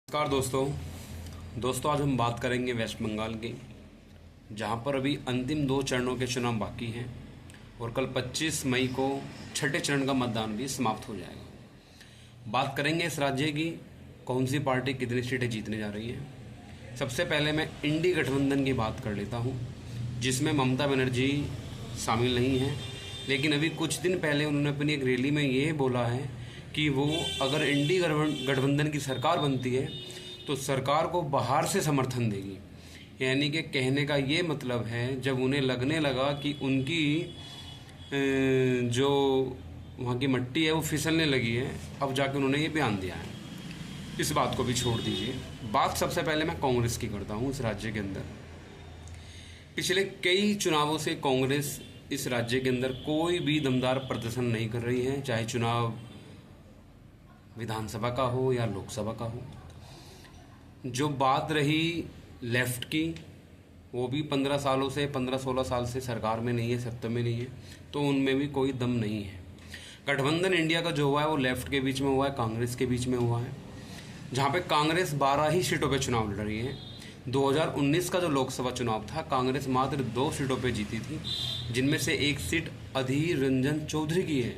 नमस्कार दोस्तों आज हम बात करेंगे वेस्ट बंगाल की, जहां पर अभी अंतिम 2 चरणों के चुनाव बाकी हैं और कल 25 मई को छठे चरण का मतदान भी समाप्त हो जाएगा। बात करेंगे इस राज्य की कौन सी पार्टी कितनी सीटें जीतने जा रही है। सबसे पहले मैं इंडी गठबंधन की बात कर लेता हूं, जिसमें ममता बनर्जी शामिल नहीं है, लेकिन अभी कुछ दिन पहले उन्होंने अपनी एक रैली में ये बोला है कि वो अगर इंडी गठबंधन की सरकार बनती है तो सरकार को बाहर से समर्थन देगी। यानी कि कहने का ये मतलब है, जब उन्हें लगने लगा कि उनकी जो वहाँ की मिट्टी है वो फिसलने लगी है, अब जाके उन्होंने ये बयान दिया है। इस बात को भी छोड़ दीजिए। बात सबसे पहले मैं कांग्रेस की करता हूँ। इस राज्य के अंदर पिछले कई चुनावों से कांग्रेस इस राज्य के अंदर कोई भी दमदार प्रदर्शन नहीं कर रही है, चाहे चुनाव विधानसभा का हो या लोकसभा का हो। जो बात रही लेफ्ट की, वो भी 15-16 साल से सरकार में नहीं है, सत्ता में नहीं है, तो उनमें भी कोई दम नहीं है। गठबंधन इंडिया का जो हुआ है वो लेफ्ट के बीच में हुआ है, कांग्रेस के बीच में हुआ है, जहाँ पे कांग्रेस 12 ही सीटों पे चुनाव लड़ रही है। 2019 का जो लोकसभा चुनाव था, कांग्रेस मात्र 2 सीटों पे जीती थी, जिनमें से एक सीट अधीर रंजन चौधरी की है,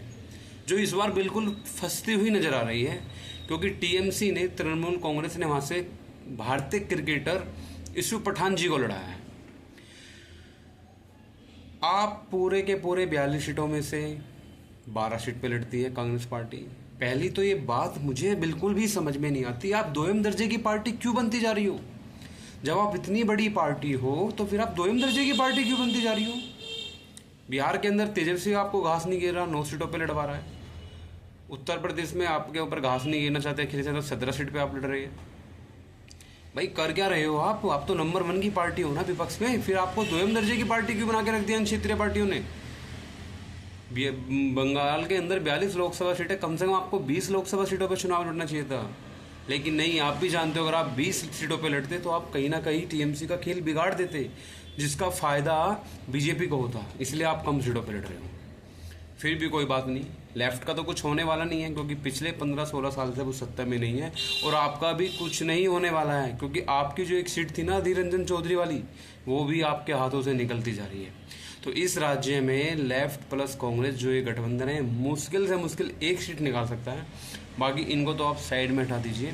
जो इस बार बिल्कुल फंसती हुई नजर आ रही है, क्योंकि टीएमसी ने, तृणमूल कांग्रेस ने वहां से भारतीय क्रिकेटर ईशु पठान जी को लड़ाया है। आप पूरे के पूरे 42 सीटों में से 12 सीट पे लड़ती है कांग्रेस पार्टी। पहली तो ये बात मुझे बिल्कुल भी समझ में नहीं आती, आप दोयम दर्जे की पार्टी क्यों बनती जा रही हो? जब आप इतनी बड़ी पार्टी हो तो फिर आप दोयम दर्जे की पार्टी क्यों बनती जा रही हो? बिहार के अंदर तेजस्वी आपको घास नहीं गिर रहा, 9 सीटों पे लड़वा रहा है। उत्तर प्रदेश में आपके ऊपर घास नहीं गिरना चाहते अखिलेश यादव, 17 सीट पे आप लड़ रहे हैं। भाई कर क्या रहे हो आप तो नंबर 1 की पार्टी हो ना विपक्ष में, फिर आपको दोयम दर्जे की पार्टी क्यों बना के रख दिया इन क्षेत्रीय पार्टियों ने? बंगाल के अंदर 42 लोकसभा सीटें, कम से कम आपको 20 लोकसभा सीटों पर चुनाव लड़ना चाहिए था। लेकिन नहीं, आप भी जानते हो अगर आप 20 सीटों पे लड़ते तो आप कहीं ना कहीं टीएमसी का खेल बिगाड़ देते, जिसका फायदा बीजेपी को होता, इसलिए आप कम सीटों पे लड़ रहे हो। फिर भी कोई बात नहीं, लेफ्ट का तो कुछ होने वाला नहीं है, क्योंकि पिछले 15-16 साल से वो सत्ता में नहीं है, और आपका भी कुछ नहीं होने वाला है, क्योंकि आपकी जो एक सीट थी ना अधीर रंजन चौधरी वाली, वो भी आपके हाथों से निकलती जा रही है। तो इस राज्य में लेफ्ट प्लस कांग्रेस जो ये गठबंधन है, मुश्किल से मुश्किल 1 सीट निकाल सकता है। बाकी इनको तो आप साइड में हटा दीजिए।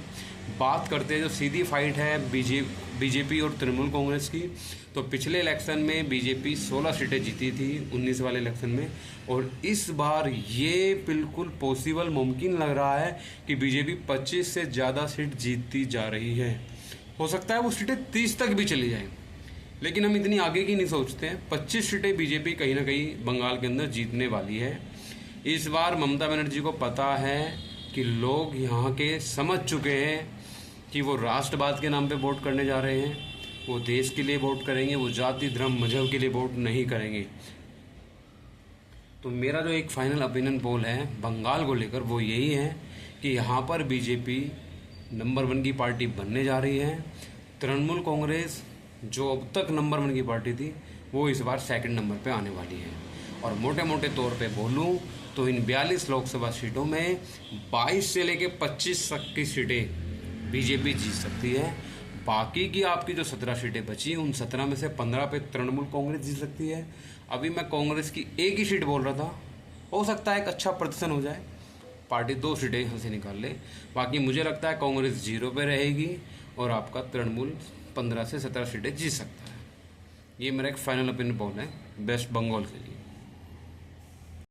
बात करते हैं जो सीधी फाइट है बीजेपी और तृणमूल कांग्रेस की, तो पिछले इलेक्शन में बीजेपी 16 सीटें जीती थी 19 वाले इलेक्शन में, और इस बार ये बिल्कुल पॉसिबल मुमकिन लग रहा है कि बीजेपी 25 से ज़्यादा सीट जीतती जा रही है। हो सकता है वो सीटें 30 तक भी चली जाएं, लेकिन हम इतनी आगे की नहीं सोचते हैं। 25 सीटें बीजेपी कहीं ना कहीं बंगाल के अंदर जीतने वाली है। इस बार ममता बनर्जी को पता है कि लोग यहाँ के समझ चुके हैं कि वो राष्ट्रवाद के नाम पे वोट करने जा रहे हैं, वो देश के लिए वोट करेंगे, वो जाति धर्म मजहब के लिए वोट नहीं करेंगे। तो मेरा जो एक फाइनल ओपिनियन पोल है बंगाल को लेकर वो यही है कि यहाँ पर बीजेपी नंबर 1 की पार्टी बनने जा रही है। तृणमूल कांग्रेस जो अब तक नंबर 1 की पार्टी थी, वो इस बार 2nd नंबर पे आने वाली है। और मोटे मोटे तौर पे बोलूँ तो इन 42 लोकसभा सीटों में 22 से लेके 25 तक की सीटें बीजेपी जीत सकती है। बाकी की आपकी जो 17 सीटें बची, उन 17 में से 15 पे तृणमूल कांग्रेस जीत सकती है। अभी मैं कांग्रेस की 1 ही सीट बोल रहा था, हो सकता है एक अच्छा प्रदर्शन हो जाए, पार्टी 2 सीटें यहाँ से निकाल ले। बाकी मुझे लगता है कांग्रेस 0 पे रहेगी और आपका तृणमूल 15 से 17 सीटें जीत सकता है। ये मेरा एक फाइनल ओपिनियन पोल है वेस्ट बंगाल के लिए।